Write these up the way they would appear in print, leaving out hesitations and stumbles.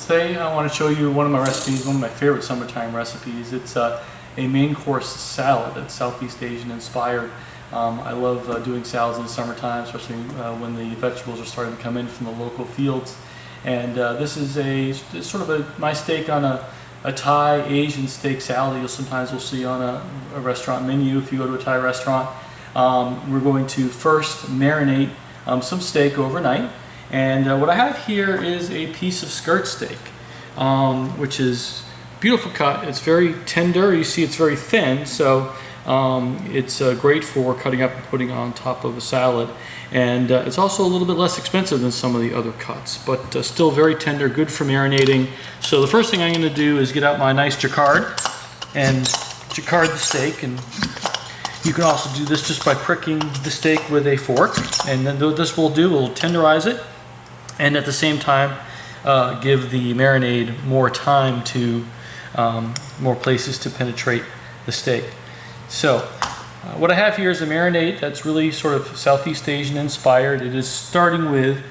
Today I want to show you one of my recipes, one of my favorite summertime recipes. It's a main course salad that's Southeast Asian inspired. I love doing salads in the summertime, especially when the vegetables are starting to come in from the local fields. And this is it's sort of a nice take on a Thai Asian steak salad you'll sometimes see on a restaurant menu if you go to a Thai restaurant. We're going to first marinate some steak overnight. And what I have here is a piece of skirt steak, which is beautiful cut. It's very tender. You see it's very thin, so it's great for cutting up and putting on top of a salad. And it's also a little bit less expensive than some of the other cuts, but still very tender, good for marinating. So the first thing I'm going to do is get out my nice jacquard and jacquard the steak. And you can also do this just by pricking the steak with a fork. And then what this will do, will tenderize it, and at the same time give the marinade more time to, more places to penetrate the steak. So what I have here is a marinade that's really sort of Southeast Asian inspired. It is starting with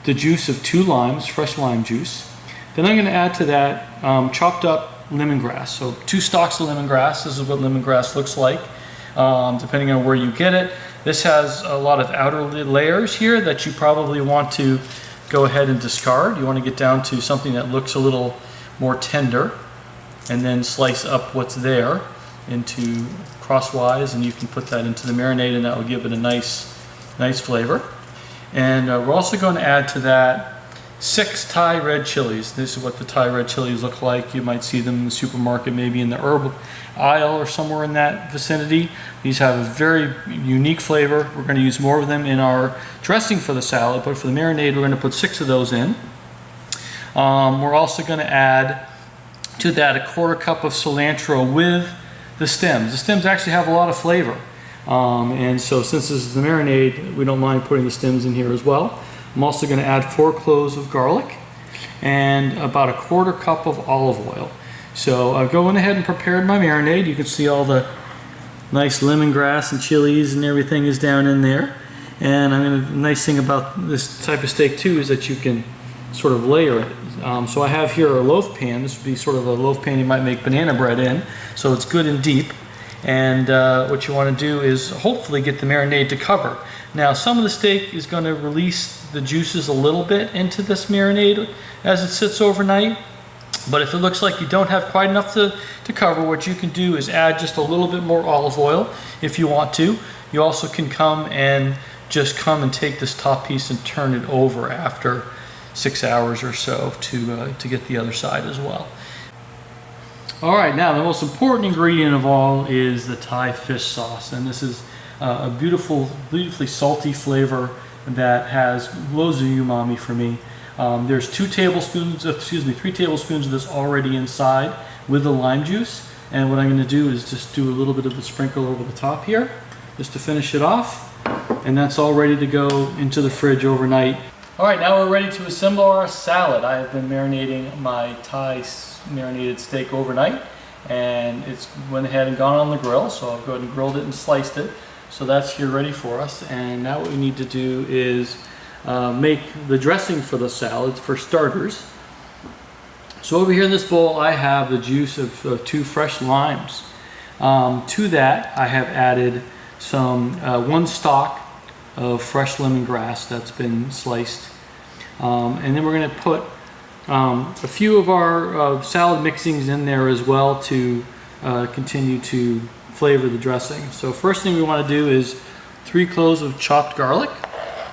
the juice of 2 limes, fresh lime juice. Then I'm going to add to that chopped up lemongrass. So 2 stalks of lemongrass. This is what lemongrass looks like, depending on where you get it. This has a lot of outer layers here that you probably want to go ahead and discard. You want to get down to something that looks a little more tender, and then slice up what's there into crosswise, and you can put that into the marinade, and that will give it a nice flavor. And we're also going to add to that 6 Thai red chilies. This is what the Thai red chilies look like. You might see them in the supermarket, maybe in the herb aisle or somewhere in that vicinity. These have a very unique flavor. We're going to use more of them in our dressing for the salad, but for the marinade we're going to put 6 of those in. We're also going to add to that a 1/4 cup of cilantro with the stems. The stems actually have a lot of flavor, and so since this is the marinade, we don't mind putting the stems in here as well. I'm also going to add 4 cloves of garlic and about a 1/4 cup of olive oil. So I've gone ahead and prepared my marinade. You can see all the nice lemongrass and chilies and everything is down in there. And the nice thing about this type of steak too is that you can sort of layer it. So I have here a loaf pan. This would be sort of a loaf pan you might make banana bread in. So it's good and deep. And what you want to do is hopefully get the marinade to cover. Now some of the steak is going to release the juices a little bit into this marinade as it sits overnight. But if it looks like you don't have quite enough to cover, what you can do is add just a little bit more olive oil if you want to. You also can come and take this top piece and turn it over after 6 hours or so to get the other side as well. All right, now the most important ingredient of all is the Thai fish sauce, and this is a beautifully salty flavor that has loads of umami for me. There's 3 tablespoons of this already inside with the lime juice, and what I'm going to do is just do a little bit of a sprinkle over the top here just to finish it off, and that's all ready to go into the fridge overnight. All right, now we're ready to assemble our salad. I have been marinating my Thai marinated steak overnight, and it's went ahead and gone on the grill, so I've gone and grilled it and sliced it. So that's here ready for us, and now what we need to do is make the dressing for the salad for starters. So over here in this bowl I have the juice of 2 fresh limes. To that I have added some 1 stalk of fresh lemongrass that's been sliced, and then we're going to put a few of our salad mixings in there as well to continue to flavor the dressing. So first thing we want to do is 3 cloves of chopped garlic.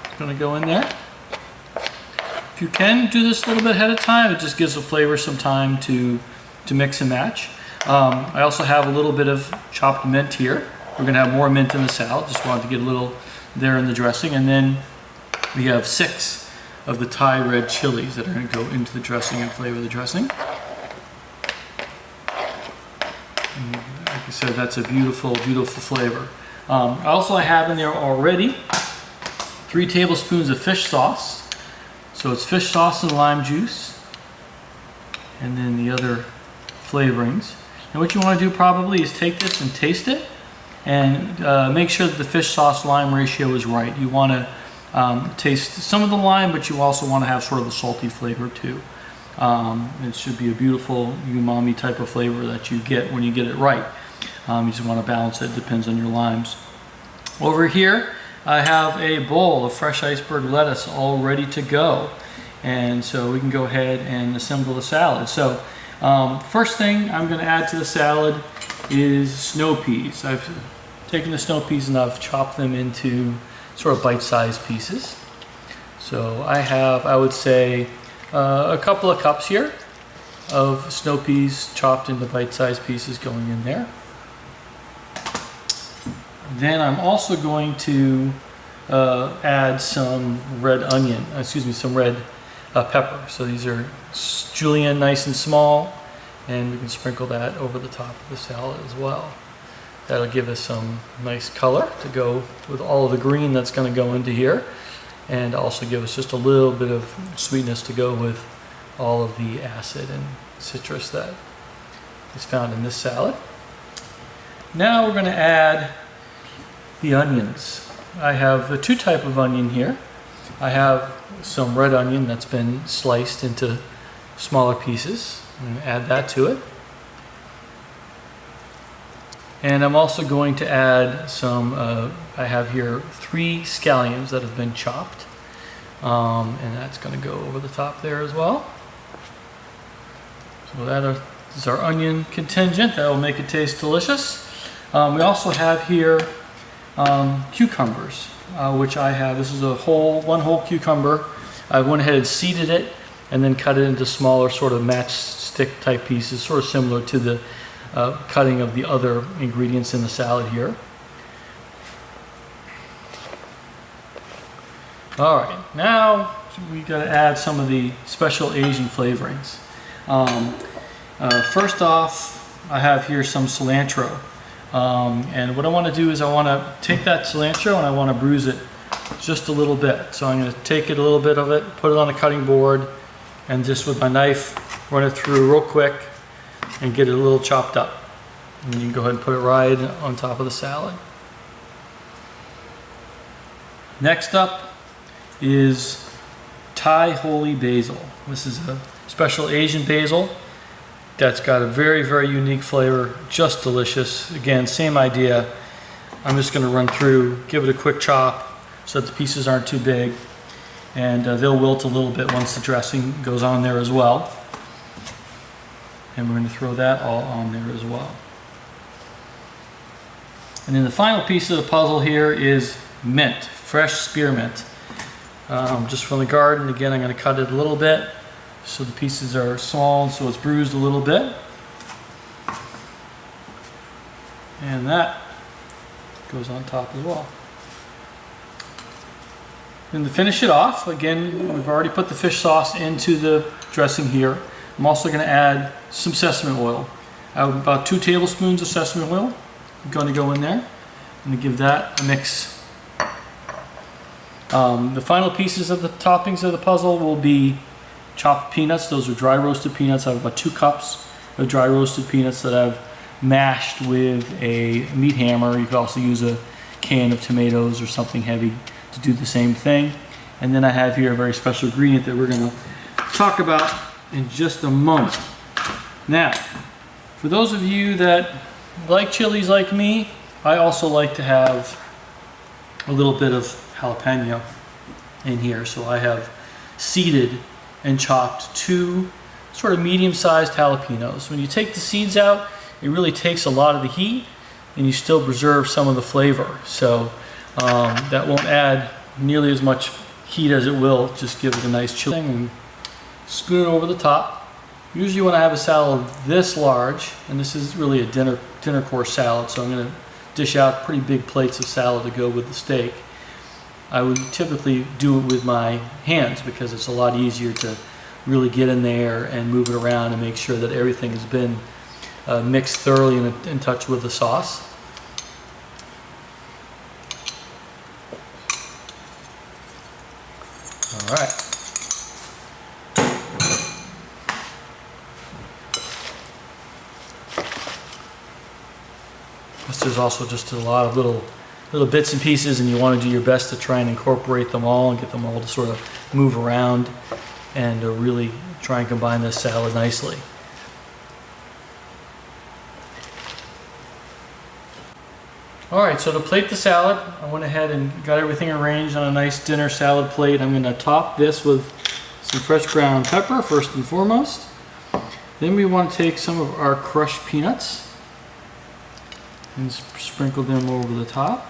It's going to go in there. If you can do this a little bit ahead of time, it just gives the flavor some time to mix and match. I also have a little bit of chopped mint here. We're going to have more mint in the salad. Just wanted to get a little there in the dressing. And then we have 6 of the Thai red chilies that are going to go into the dressing and flavor the dressing. And like I said, that's a beautiful flavor. Also I have in there already 3 tablespoons of fish sauce. So it's fish sauce and lime juice, and then the other flavorings. And what you want to do probably is take this and taste it, and make sure that the fish sauce lime ratio is right. You want to taste some of the lime, but you also want to have sort of a salty flavor too. It should be a beautiful umami type of flavor that you get when you get it right. You just want to balance it, depends on your limes. Over here, I have a bowl of fresh iceberg lettuce all ready to go. And so we can go ahead and assemble the salad. So first thing I'm going to add to the salad is snow peas. I've taken the snow peas and I've chopped them into sort of bite-sized pieces. So I have, I would say, a couple of cups here of snow peas chopped into bite-sized pieces going in there. Then I'm also going to add some red pepper. So these are julienne, nice and small, and we can sprinkle that over the top of the salad as well. That'll give us some nice color to go with all of the green that's going to go into here, and also give us just a little bit of sweetness to go with all of the acid and citrus that is found in this salad. Now we're going to add the onions. I have two types of onion here. I have some red onion that's been sliced into smaller pieces. I'm going to add that to it. And I'm also going to add some, I have here 3 scallions that have been chopped. And that's going to go over the top there as well. So that is our onion contingent. That will make it taste delicious. We also have here cucumbers, which I have. This is one whole cucumber. I went ahead and seeded it and then cut it into smaller sort of matchstick type pieces, sort of similar to the cutting of the other ingredients in the salad here. All right, now we got to add some of the special Asian flavorings. First off, I have here some cilantro. And what I want to do is I want to take that cilantro and I want to bruise it just a little bit. So I'm going to take it, a little bit of it, put it on a cutting board, and just with my knife run it through real quick and get it a little chopped up. And you can go ahead and put it right on top of the salad. Next up is Thai holy basil. This is a special Asian basil that's got a very, very unique flavor, just delicious. Again, same idea. I'm just going to run through, give it a quick chop so that the pieces aren't too big, and they'll wilt a little bit once the dressing goes on there as well. And we're going to throw that all on there as well. And then the final piece of the puzzle here is mint, fresh spearmint. Just from the garden. Again, I'm going to cut it a little bit so the pieces are small, so it's bruised a little bit. And that goes on top as well. And to finish it off, again, we've already put the fish sauce into the dressing here. I'm also going to add some sesame oil. I have about 2 tablespoons of sesame oil. I'm going to go in there. I'm going to give that a mix. The final pieces of the toppings of the puzzle will be chopped peanuts. Those are dry roasted peanuts. I have about 2 cups of dry roasted peanuts that I've mashed with a meat hammer. You could also use a can of tomatoes or something heavy to do the same thing. And then I have here a very special ingredient that we're going to talk about in just a moment. Now, for those of you that like chilies like me, I also like to have a little bit of jalapeno in here. So I have seeded and chopped 2 sort of medium-sized jalapenos. When you take the seeds out, it really takes a lot of the heat and you still preserve some of the flavor. So that won't add nearly as much heat as it will just give it a nice chili. And spoon it over the top. Usually when I have a salad this large, and this is really a dinner course salad, so I'm going to dish out pretty big plates of salad to go with the steak. I would typically do it with my hands because it's a lot easier to really get in there and move it around and make sure that everything has been mixed thoroughly and in touch with the sauce. All right. There's also just a lot of little bits and pieces, and you want to do your best to try and incorporate them all and get them all to sort of move around. and really try and combine this salad nicely. Alright, so to plate the salad, I went ahead and got everything arranged on a nice dinner salad plate. I'm going to top this with some fresh ground pepper first and foremost. Then we want to take some of our crushed peanuts and sprinkle them over the top.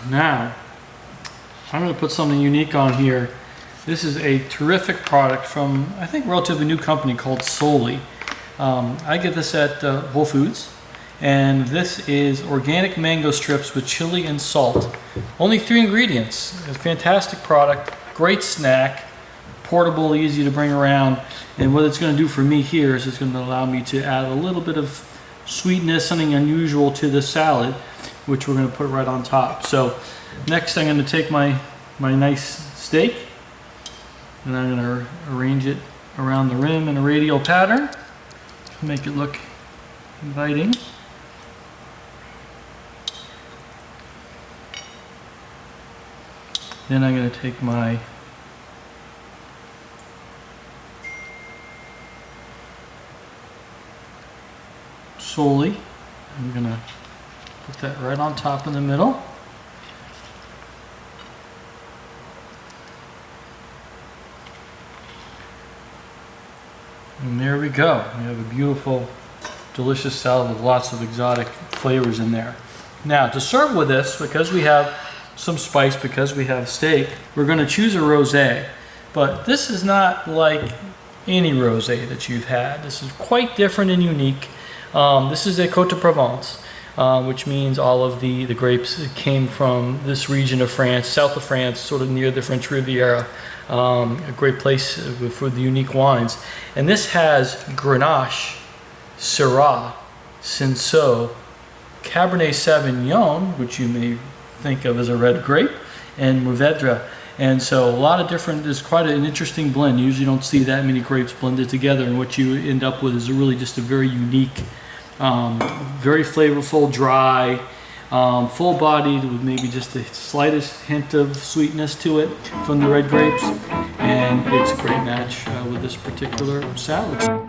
Now, I'm going to put something unique on here. This is a terrific product from, I think, a relatively new company called Solely. I get this at Whole Foods, and this is organic mango strips with chili and salt. Only 3 ingredients. It's a fantastic product, great snack, portable, easy to bring around. And what it's going to do for me here is it's going to allow me to add a little bit of sweetness, something unusual to the salad, which we're going to put right on top. So next I'm going to take my nice steak and I'm going to arrange it around the rim in a radial pattern to make it look inviting. Then I'm going to take my Solely. I'm going to put that right on top in the middle. And there we go. We have a beautiful, delicious salad with lots of exotic flavors in there. Now, to serve with this, because we have some spice, because we have steak, we're going to choose a rosé. But this is not like any rosé that you've had. This is quite different and unique. This is a Côte de Provence, which means all of the grapes came from this region of France, south of France, sort of near the French Riviera. A great place for the unique wines. And this has Grenache, Syrah, Cinsault, Cabernet Sauvignon, which you may think of as a red grape, and Mourvedre. And so a lot of different, there's quite an interesting blend. You usually don't see that many grapes blended together, and what you end up with is really just a very unique, very flavorful, dry, full-bodied with maybe just the slightest hint of sweetness to it from the red grapes, and it's a great match with this particular salad.